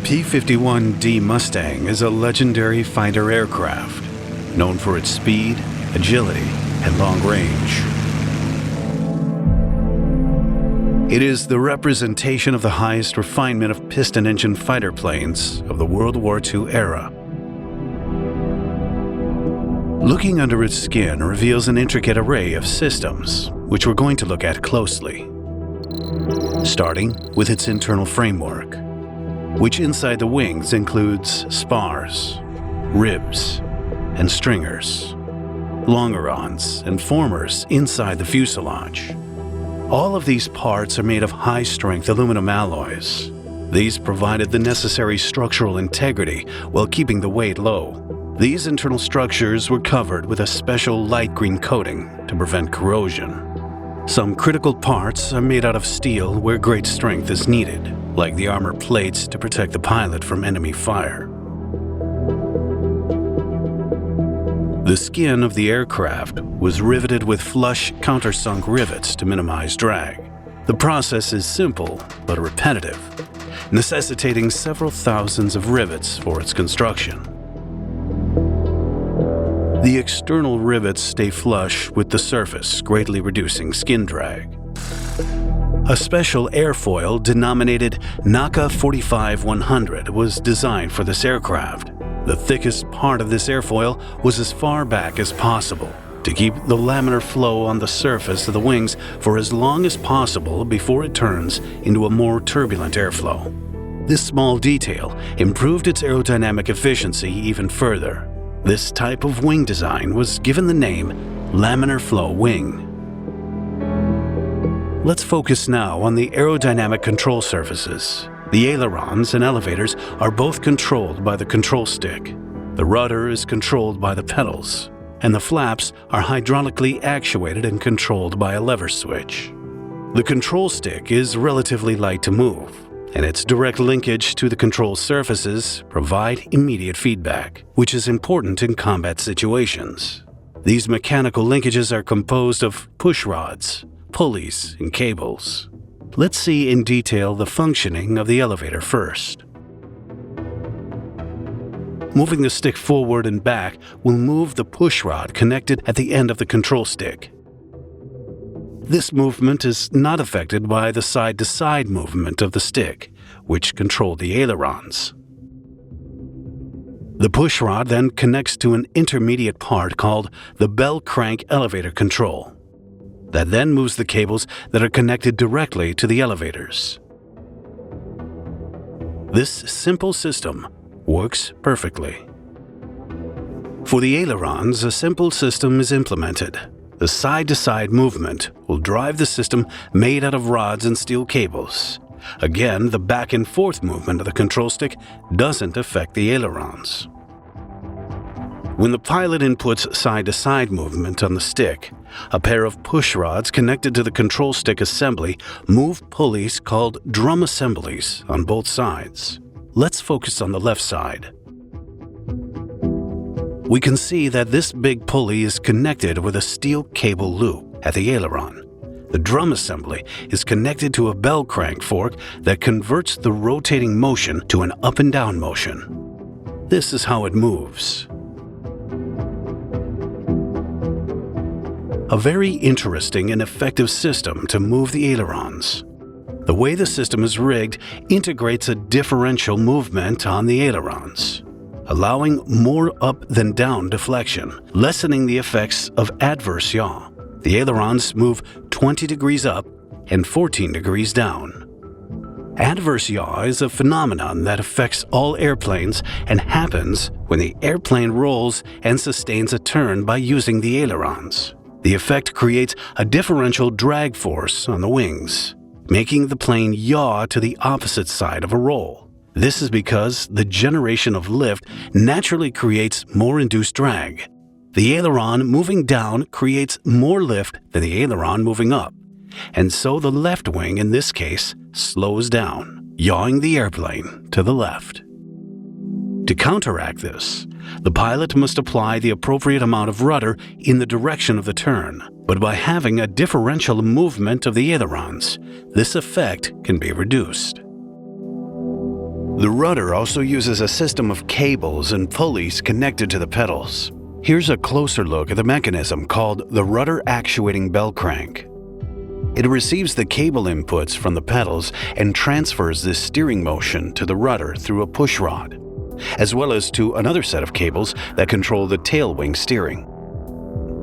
P-51 D Mustang is a legendary fighter aircraft, known for its speed, agility, and long range. It is the representation of the highest refinement of piston-engine fighter planes of the World War II era. Looking under its skin reveals an intricate array of systems, which we're going to look at closely. Starting with its internal framework, which inside the wings includes spars, ribs, and stringers, longerons, and formers inside the fuselage. All of these parts are made of high-strength aluminum alloys. These provided the necessary structural integrity while keeping the weight low. These internal structures were covered with a special light green coating to prevent corrosion. Some critical parts are made out of steel where great strength is needed, like the armor plates to protect the pilot from enemy fire. The skin of the aircraft was riveted with flush countersunk rivets to minimize drag. The process is simple but repetitive, necessitating several thousands of rivets for its construction. The external rivets stay flush with the surface, greatly reducing skin drag. A special airfoil denominated NACA 45-100 was designed for this aircraft. The thickest part of this airfoil was as far back as possible to keep the laminar flow on the surface of the wings for as long as possible before it turns into a more turbulent airflow. This small detail improved its aerodynamic efficiency even further. This type of wing design was given the name laminar flow wing. Let's focus now on the aerodynamic control surfaces. The ailerons and elevators are both controlled by the control stick. The rudder is controlled by the pedals, and the flaps are hydraulically actuated and controlled by a lever switch. The control stick is relatively light to move, and its direct linkage to the control surfaces provide immediate feedback, which is important in combat situations. These mechanical linkages are composed of push rods, pulleys, and cables. Let's see in detail the functioning of the elevator first. Moving the stick forward and back will move the push rod connected at the end of the control stick. This movement is not affected by the side-to-side movement of the stick, which control the ailerons. The push rod then connects to an intermediate part called the bell crank elevator control, that then moves the cables that are connected directly to the elevators. This simple system works perfectly. For the ailerons, a simple system is implemented. The side-to-side movement will drive the system made out of rods and steel cables. Again, the back and forth movement of the control stick doesn't affect the ailerons. When the pilot inputs side-to-side movement on the stick, a pair of push rods connected to the control stick assembly move pulleys called drum assemblies on both sides. Let's focus on the left side. We can see that this big pulley is connected with a steel cable loop at the aileron. The drum assembly is connected to a bell crank fork that converts the rotating motion to an up and down motion. This is how it moves. A very interesting and effective system to move the ailerons. The way the system is rigged integrates a differential movement on the ailerons, allowing more up than down deflection, lessening the effects of adverse yaw. The ailerons move 20 degrees up and 14 degrees down. Adverse yaw is a phenomenon that affects all airplanes and happens when the airplane rolls and sustains a turn by using the ailerons. The effect creates a differential drag force on the wings, making the plane yaw to the opposite side of a roll. This is because the generation of lift naturally creates more induced drag. The aileron moving down creates more lift than the aileron moving up, and so the left wing in this case slows down, yawing the airplane to the left. To counteract this, the pilot must apply the appropriate amount of rudder in the direction of the turn, but by having a differential movement of the ailerons, this effect can be reduced. The rudder also uses a system of cables and pulleys connected to the pedals. Here's a closer look at the mechanism called the rudder actuating bell crank. It receives the cable inputs from the pedals and transfers this steering motion to the rudder through a push rod, as well as to another set of cables that control the tail wing steering.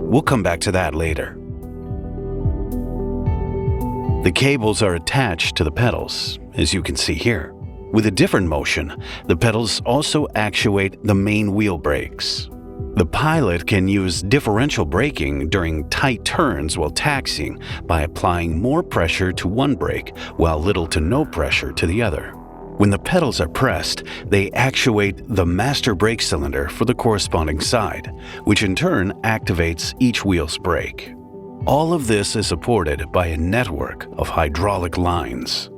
We'll come back to that later. The cables are attached to the pedals, as you can see here. With a different motion, the pedals also actuate the main wheel brakes. The pilot can use differential braking during tight turns while taxiing by applying more pressure to one brake while little to no pressure to the other. When the pedals are pressed, they actuate the master brake cylinder for the corresponding side, which in turn activates each wheel's brake. All of this is supported by a network of hydraulic lines.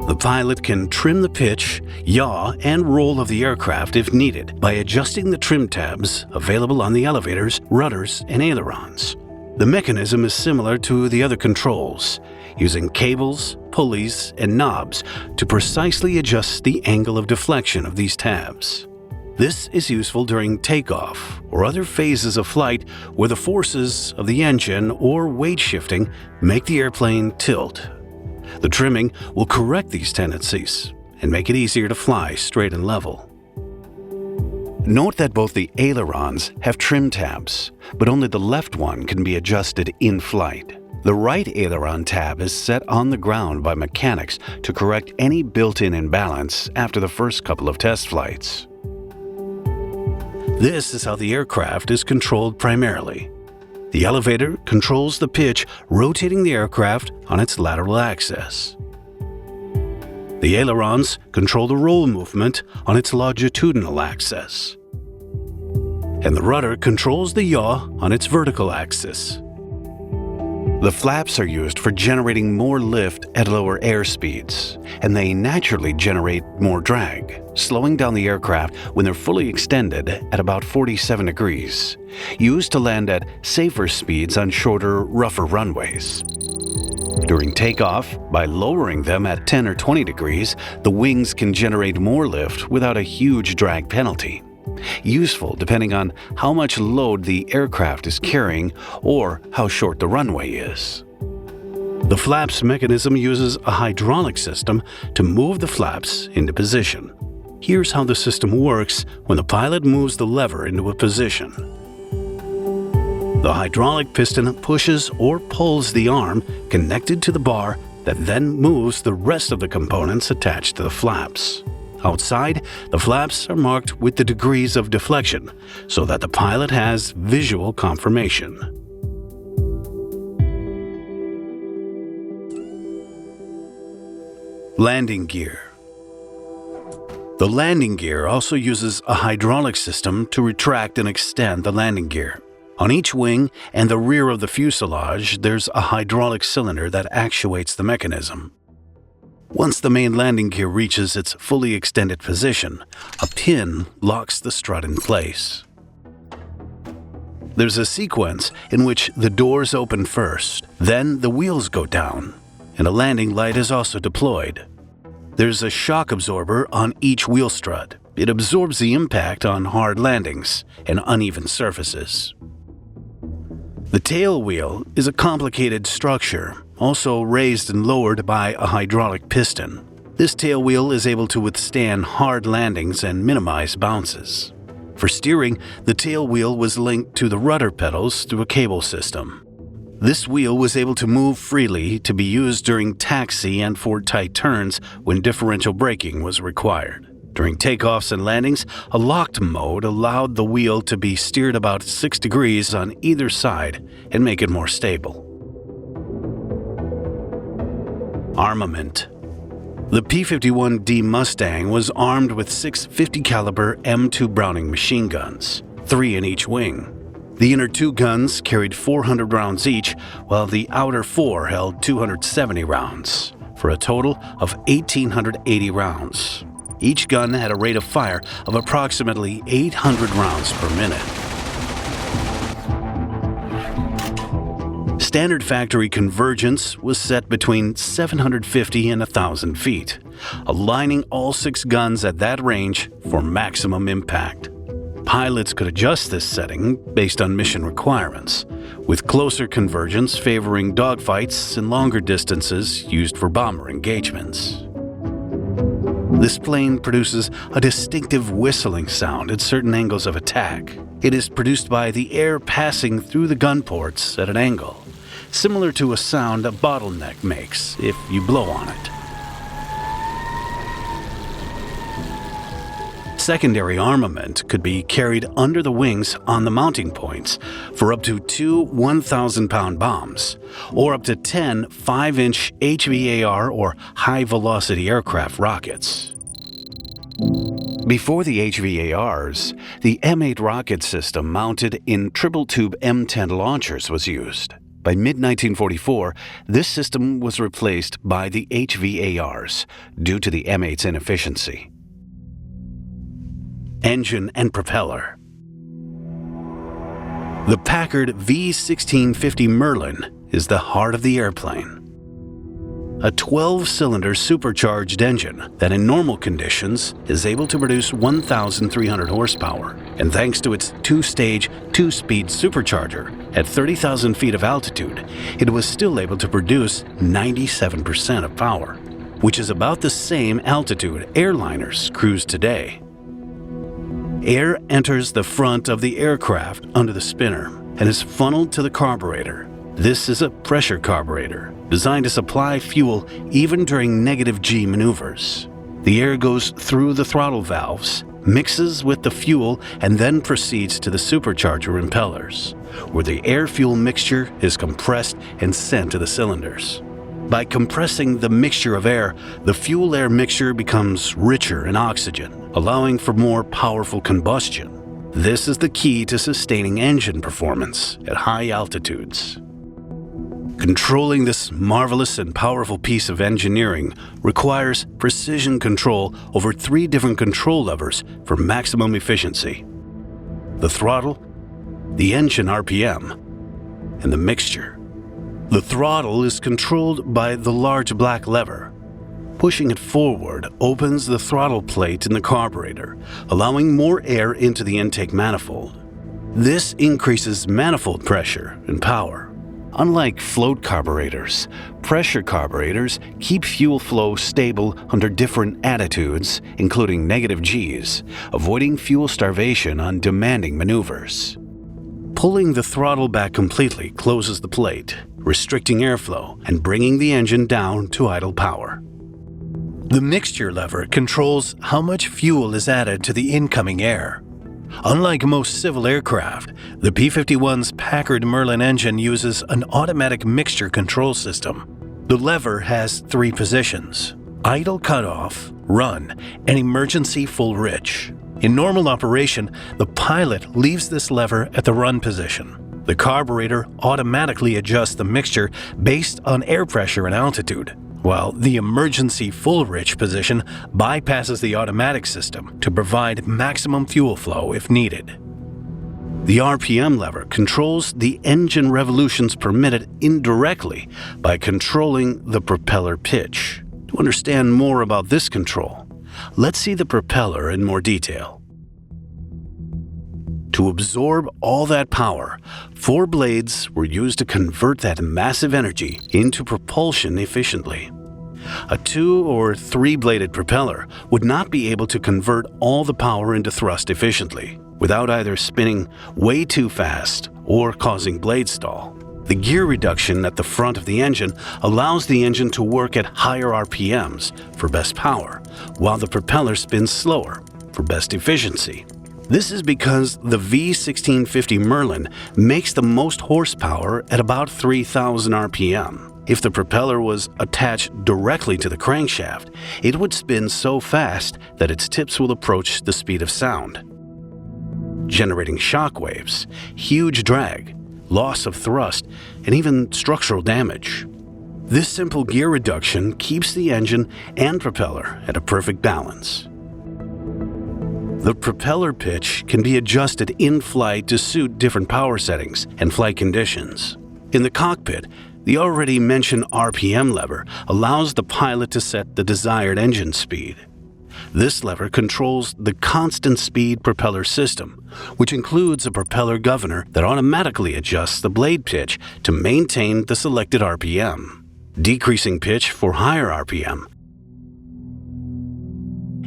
The pilot can trim the pitch, yaw, and roll of the aircraft if needed by adjusting the trim tabs available on the elevators, rudders, and ailerons. The mechanism is similar to the other controls, using cables, pulleys, and knobs to precisely adjust the angle of deflection of these tabs. This is useful during takeoff or other phases of flight where the forces of the engine or weight shifting make the airplane tilt. The trimming will correct these tendencies and make it easier to fly straight and level. Note that both the ailerons have trim tabs, but only the left one can be adjusted in flight. The right aileron tab is set on the ground by mechanics to correct any built-in imbalance after the first couple of test flights. This is how the aircraft is controlled primarily. The elevator controls the pitch, rotating the aircraft on its lateral axis. The ailerons control the roll movement on its longitudinal axis. And the rudder controls the yaw on its vertical axis. The flaps are used for generating more lift at lower air speeds, and they naturally generate more drag, slowing down the aircraft when they're fully extended at about 47 degrees, used to land at safer speeds on shorter, rougher runways. During takeoff, by lowering them at 10 or 20 degrees, the wings can generate more lift without a huge drag penalty. Useful depending on how much load the aircraft is carrying or how short the runway is. The flaps mechanism uses a hydraulic system to move the flaps into position. Here's how the system works when the pilot moves the lever into a position. The hydraulic piston pushes or pulls the arm connected to the bar that then moves the rest of the components attached to the flaps. Outside, the flaps are marked with the degrees of deflection so that the pilot has visual confirmation. Landing gear. The landing gear also uses a hydraulic system to retract and extend the landing gear. On each wing and the rear of the fuselage, there's a hydraulic cylinder that actuates the mechanism. Once the main landing gear reaches its fully extended position, a pin locks the strut in place. There's a sequence in which the doors open first, then the wheels go down, and a landing light is also deployed. There's a shock absorber on each wheel strut. It absorbs the impact on hard landings and uneven surfaces. The tail wheel is a complicated structure, also raised and lowered by a hydraulic piston. This tail wheel is able to withstand hard landings and minimize bounces. For steering, the tail wheel was linked to the rudder pedals through a cable system. This wheel was able to move freely to be used during taxi and for tight turns when differential braking was required. During takeoffs and landings, a locked mode allowed the wheel to be steered about 6 degrees on either side and make it more stable. Armament. The P-51 D Mustang was armed with 6 50 caliber M2 Browning machine guns, 3 in each wing. The inner 2 guns carried 400 rounds each, while the outer 4 held 270 rounds, for a total of 1,880 rounds. Each gun had a rate of fire of approximately 800 rounds per minute. Standard factory convergence was set between 750 and 1,000 feet, aligning all 6 guns at that range for maximum impact. Pilots could adjust this setting based on mission requirements, with closer convergence favoring dogfights and longer distances used for bomber engagements. This plane produces a distinctive whistling sound at certain angles of attack. It is produced by the air passing through the gun ports at an angle, similar to a sound a bottleneck makes if you blow on it. Secondary armament could be carried under the wings on the mounting points for up to 2 1,000-pound bombs, or up to 10 5-inch HVAR or high-velocity aircraft rockets. Before the HVARs, the M8 rocket system mounted in triple-tube M10 launchers was used. By mid-1944, this system was replaced by the HVARs due to the M8's inefficiency. Engine and propeller. The Packard V-1650 Merlin is the heart of the airplane. A 12-cylinder supercharged engine that in normal conditions is able to produce 1,300 horsepower, and thanks to its 2-stage, 2-speed supercharger, at 30,000 feet of altitude, it was still able to produce 97% of power, which is about the same altitude airliners cruise today. Air enters the front of the aircraft under the spinner and is funneled to the carburetor. This is a pressure carburetor designed to supply fuel even during negative G maneuvers. The air goes through the throttle valves, mixes with the fuel, and then proceeds to the supercharger impellers, where the air-fuel mixture is compressed and sent to the cylinders. By compressing the mixture of air, the fuel-air mixture becomes richer in oxygen, allowing for more powerful combustion. This is the key to sustaining engine performance at high altitudes. Controlling this marvelous and powerful piece of engineering requires precision control over 3 different control levers for maximum efficiency: the throttle, the engine RPM, and the mixture. The throttle is controlled by the large black lever. Pushing it forward opens the throttle plate in the carburetor, allowing more air into the intake manifold. This increases manifold pressure and power. Unlike float carburetors, pressure carburetors keep fuel flow stable under different attitudes, including negative Gs, avoiding fuel starvation on demanding maneuvers. Pulling the throttle back completely closes the plate, restricting airflow and bringing the engine down to idle power. The mixture lever controls how much fuel is added to the incoming air. Unlike most civil aircraft, the P-51's Packard Merlin engine uses an automatic mixture control system. The lever has 3 positions: idle cutoff, run, and emergency full rich. In normal operation, the pilot leaves this lever at the run position. The carburetor automatically adjusts the mixture based on air pressure and altitude, while the emergency full rich position bypasses the automatic system to provide maximum fuel flow if needed. The RPM lever controls the engine revolutions permitted indirectly by controlling the propeller pitch. To understand more about this control, let's see the propeller in more detail. To absorb all that power, 4 blades were used to convert that massive energy into propulsion efficiently. A 2- or 3-bladed propeller would not be able to convert all the power into thrust efficiently, without either spinning way too fast or causing blade stall. The gear reduction at the front of the engine allows the engine to work at higher RPMs for best power, while the propeller spins slower for best efficiency. This is because the V-1650 Merlin makes the most horsepower at about 3,000 RPM. If the propeller was attached directly to the crankshaft, it would spin so fast that its tips will approach the speed of sound, generating shock waves, huge drag, loss of thrust, and even structural damage. This simple gear reduction keeps the engine and propeller at a perfect balance. The propeller pitch can be adjusted in flight to suit different power settings and flight conditions. In the cockpit, the already mentioned RPM lever allows the pilot to set the desired engine speed. This lever controls the constant speed propeller system, which includes a propeller governor that automatically adjusts the blade pitch to maintain the selected RPM, decreasing pitch for higher RPM,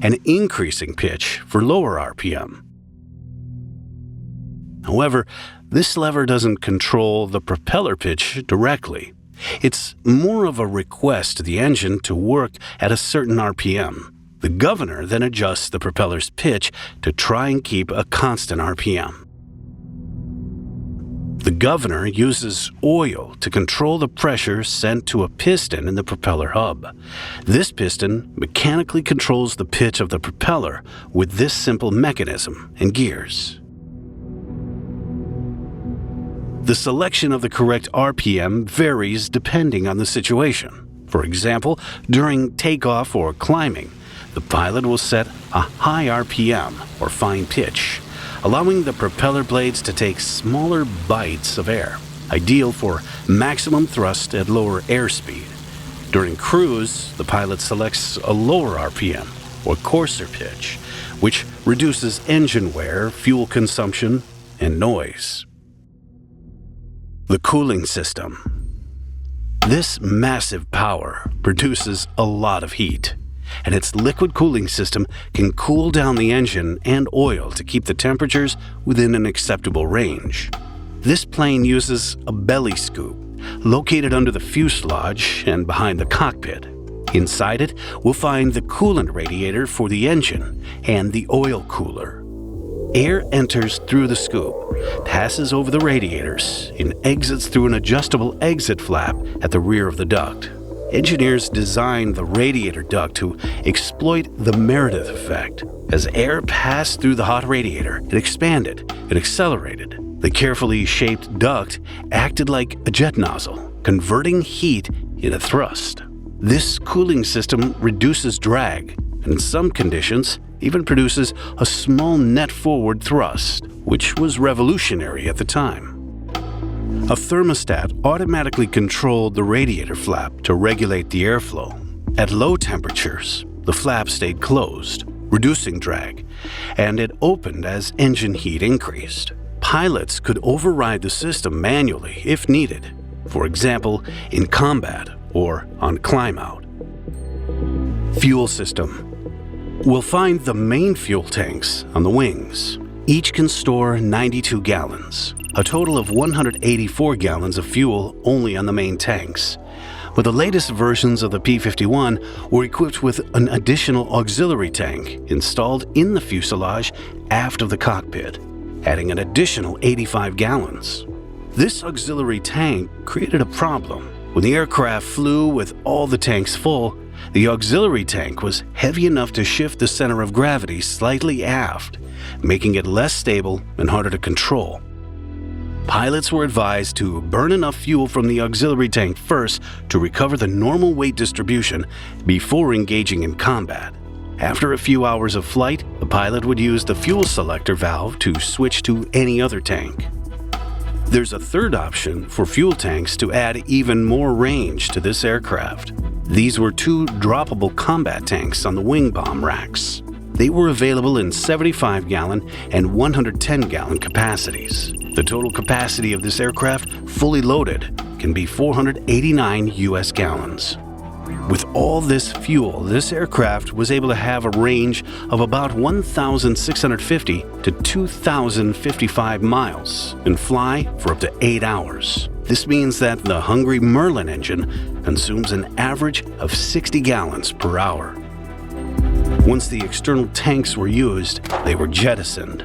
and increasing pitch for lower RPM. However, this lever doesn't control the propeller pitch directly. It's more of a request to the engine to work at a certain RPM. The governor then adjusts the propeller's pitch to try and keep a constant RPM. The governor uses oil to control the pressure sent to a piston in the propeller hub. This piston mechanically controls the pitch of the propeller with this simple mechanism and gears. The selection of the correct RPM varies depending on the situation. For example, during takeoff or climbing, the pilot will set a high RPM or fine pitch, allowing the propeller blades to take smaller bites of air, ideal for maximum thrust at lower airspeed. During cruise, the pilot selects a lower RPM or coarser pitch, which reduces engine wear, fuel consumption, and noise. The cooling system. This massive power produces a lot of heat, and its liquid cooling system can cool down the engine and oil to keep the temperatures within an acceptable range. This plane uses a belly scoop located under the fuselage and behind the cockpit. Inside it, we'll find the coolant radiator for the engine and the oil cooler. Air enters through the scoop, passes over the radiators, and exits through an adjustable exit flap at the rear of the duct. Engineers designed the radiator duct to exploit the Meredith effect. As air passed through the hot radiator, it expanded and accelerated. The carefully shaped duct acted like a jet nozzle, converting heat into thrust. This cooling system reduces drag, and in some conditions, even produces a small net forward thrust, which was revolutionary at the time. A thermostat automatically controlled the radiator flap to regulate the airflow. At low temperatures, the flap stayed closed, reducing drag, and it opened as engine heat increased. Pilots could override the system manually if needed, for example, in combat or on climb-out. Fuel system. We'll find the main fuel tanks on the wings. Each can store 92 gallons, a total of 184 gallons of fuel only on the main tanks. But the latest versions of the P-51 were equipped with an additional auxiliary tank installed in the fuselage aft of the cockpit, adding an additional 85 gallons. This auxiliary tank created a problem. When the aircraft flew with all the tanks full, the auxiliary tank was heavy enough to shift the center of gravity slightly aft, making it less stable and harder to control. Pilots were advised to burn enough fuel from the auxiliary tank first to recover the normal weight distribution before engaging in combat. After a few hours of flight, the pilot would use the fuel selector valve to switch to any other tank. There's a third option for fuel tanks to add even more range to this aircraft. These were two droppable combat tanks on the wing bomb racks. They were available in 75-gallon and 110-gallon capacities. The total capacity of this aircraft, fully loaded, can be 489 US gallons. With all this fuel, this aircraft was able to have a range of about 1,650 to 2,055 miles and fly for up to 8 hours. This means that the hungry Merlin engine consumes an average of 60 gallons per hour. Once the external tanks were used, they were jettisoned.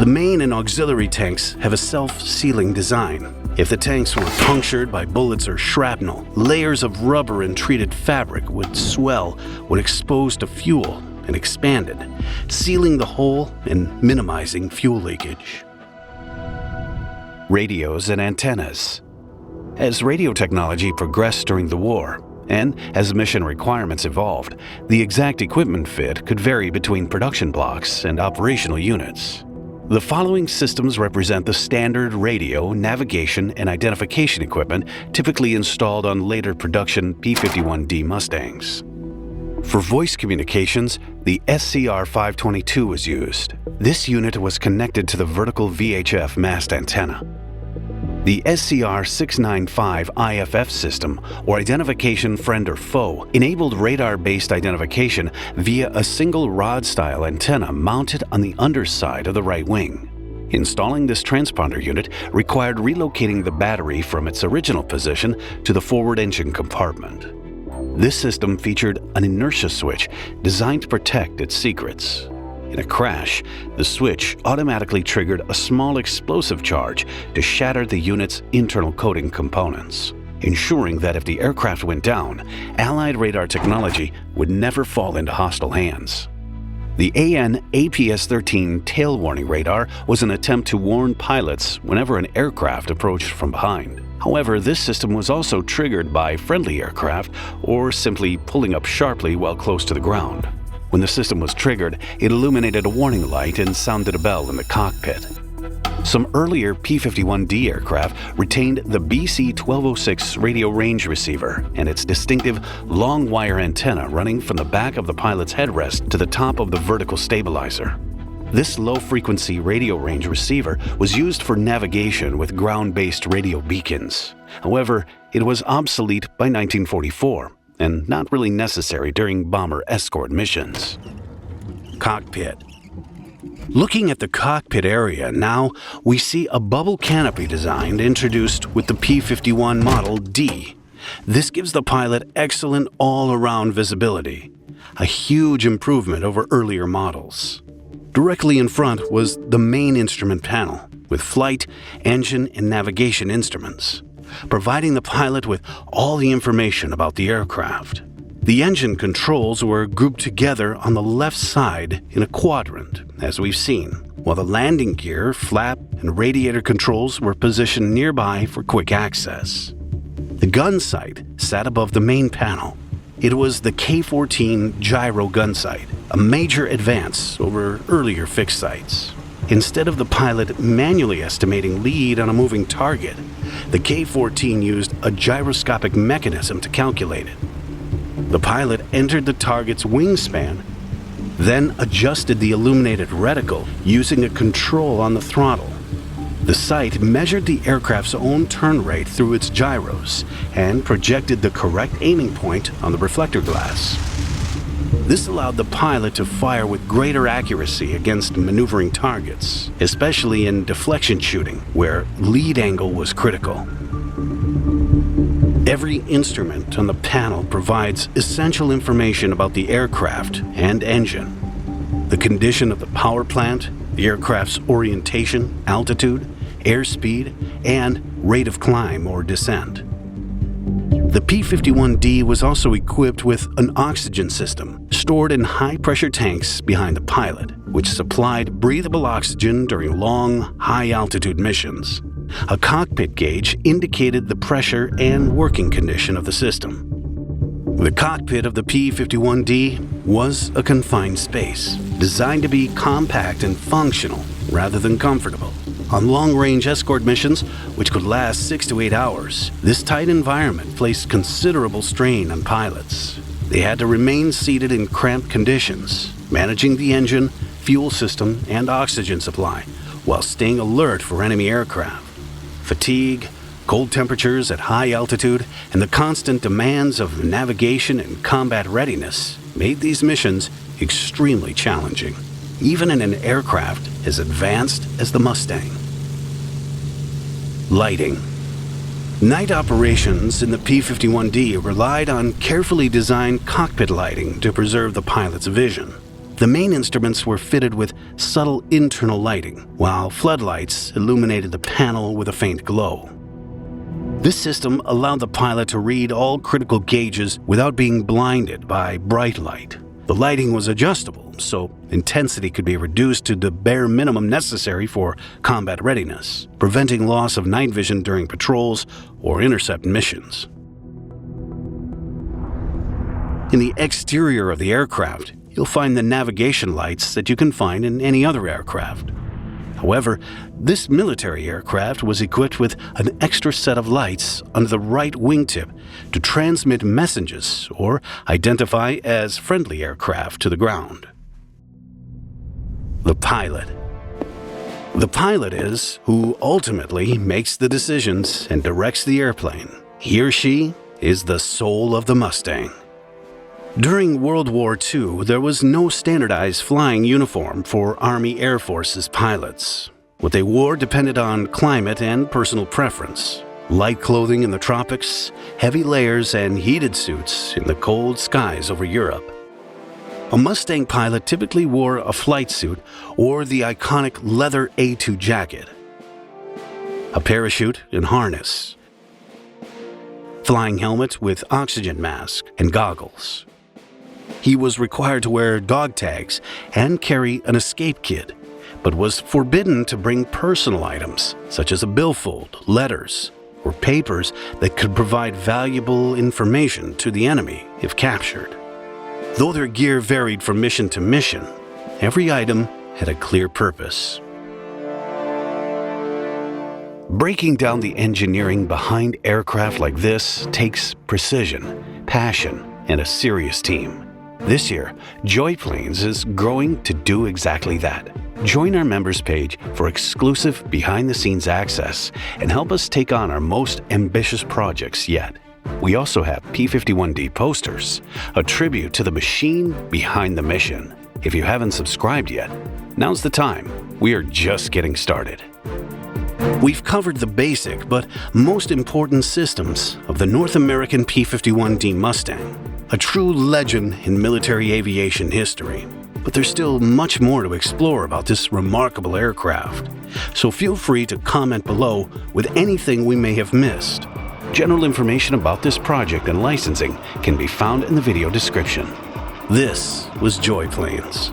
The main and auxiliary tanks have a self-sealing design. If the tanks were punctured by bullets or shrapnel, layers of rubber and treated fabric would swell when exposed to fuel and expanded, sealing the hole and minimizing fuel leakage. Radios and antennas. As radio technology progressed during the war, and as mission requirements evolved, the exact equipment fit could vary between production blocks and operational units. The following systems represent the standard radio, navigation, and identification equipment typically installed on later production P-51 D Mustangs. For voice communications, the SCR-522 was used. This unit was connected to the vertical VHF mast antenna. The SCR-695 IFF system, or Identification Friend or Foe, enabled radar-based identification via a single rod-style antenna mounted on the underside of the right wing. Installing this transponder unit required relocating the battery from its original position to the forward engine compartment. This system featured an inertia switch designed to protect its secrets. In a crash, the switch automatically triggered a small explosive charge to shatter the unit's internal coating components, ensuring that if the aircraft went down, Allied radar technology would never fall into hostile hands. The AN/APS-13 tail warning radar was an attempt to warn pilots whenever an aircraft approached from behind. However, this system was also triggered by friendly aircraft or simply pulling up sharply while close to the ground. When the system was triggered, it illuminated a warning light and sounded a bell in the cockpit. Some earlier P-51D aircraft retained the BC-1206 radio range receiver and its distinctive long wire antenna running from the back of the pilot's headrest to the top of the vertical stabilizer. This low-frequency radio range receiver was used for navigation with ground-based radio beacons. However, it was obsolete by 1944. And not really necessary during bomber escort missions. Cockpit. Looking at the cockpit area now, we see a bubble canopy design introduced with the P-51 Model D. This gives the pilot excellent all-around visibility, a huge improvement over earlier models. Directly in front was the main instrument panel, with flight, engine, and navigation instruments, providing the pilot with all the information about the aircraft. The engine controls were grouped together on the left side in a quadrant, as we've seen, while the landing gear, flap, and radiator controls were positioned nearby for quick access. The gunsight sat above the main panel. It was the K-14 Gyro gunsight, a major advance over earlier fixed sights. Instead of the pilot manually estimating lead on a moving target, the K-14 used a gyroscopic mechanism to calculate it. The pilot entered the target's wingspan, then adjusted the illuminated reticle using a control on the throttle. The sight measured the aircraft's own turn rate through its gyros and projected the correct aiming point on the reflector glass. This allowed the pilot to fire with greater accuracy against maneuvering targets, especially in deflection shooting, where lead angle was critical. Every instrument on the panel provides essential information about the aircraft and engine, the condition of the power plant, the aircraft's orientation, altitude, airspeed, and rate of climb or descent. The P-51D was also equipped with an oxygen system stored in high-pressure tanks behind the pilot, which supplied breathable oxygen during long, high-altitude missions. A cockpit gauge indicated the pressure and working condition of the system. The cockpit of the P-51D was a confined space, designed to be compact and functional rather than comfortable. On long-range escort missions, which could last 6 to 8 hours, this tight environment placed considerable strain on pilots. They had to remain seated in cramped conditions, managing the engine, fuel system, and oxygen supply, while staying alert for enemy aircraft. Fatigue, cold temperatures at high altitude, and the constant demands of navigation and combat readiness made these missions extremely challenging, even in an aircraft as advanced as the Mustang. Lighting. Night operations in the P-51D relied on carefully designed cockpit lighting to preserve the pilot's vision. The main instruments were fitted with subtle internal lighting, while floodlights illuminated the panel with a faint glow. This system allowed the pilot to read all critical gauges without being blinded by bright light. The lighting was adjustable, so intensity could be reduced to the bare minimum necessary for combat readiness, preventing loss of night vision during patrols or intercept missions. In the exterior of the aircraft, you'll find the navigation lights that you can find in any other aircraft. However, this military aircraft was equipped with an extra set of lights under the right wingtip to transmit messages or identify as friendly aircraft to the ground. The pilot. The pilot is who ultimately makes the decisions and directs the airplane. He or she is the soul of the Mustang. During World War II, there was no standardized flying uniform for Army Air Force's pilots. What they wore depended on climate and personal preference. Light clothing in the tropics, heavy layers, and heated suits in the cold skies over Europe. A Mustang pilot typically wore a flight suit or the iconic leather A2 jacket, a parachute and harness, flying helmet with oxygen mask and goggles. He was required to wear dog tags and carry an escape kit, but was forbidden to bring personal items such as a billfold, letters, or papers that could provide valuable information to the enemy if captured. Though their gear varied from mission to mission, every item had a clear purpose. Breaking down the engineering behind aircraft like this takes precision, passion, and a serious team. This year, Joy Planes is growing to do exactly that. Join our members page for exclusive behind-the-scenes access and help us take on our most ambitious projects yet. We also have P-51D posters, a tribute to the machine behind the mission. If you haven't subscribed yet, now's the time. We are just getting started. We've covered the basic but most important systems of the North American P-51 D Mustang, a true legend in military aviation history. But there's still much more to explore about this remarkable aircraft, so feel free to comment below with anything we may have missed. General information about this project and licensing can be found in the video description. This was Joy Planes.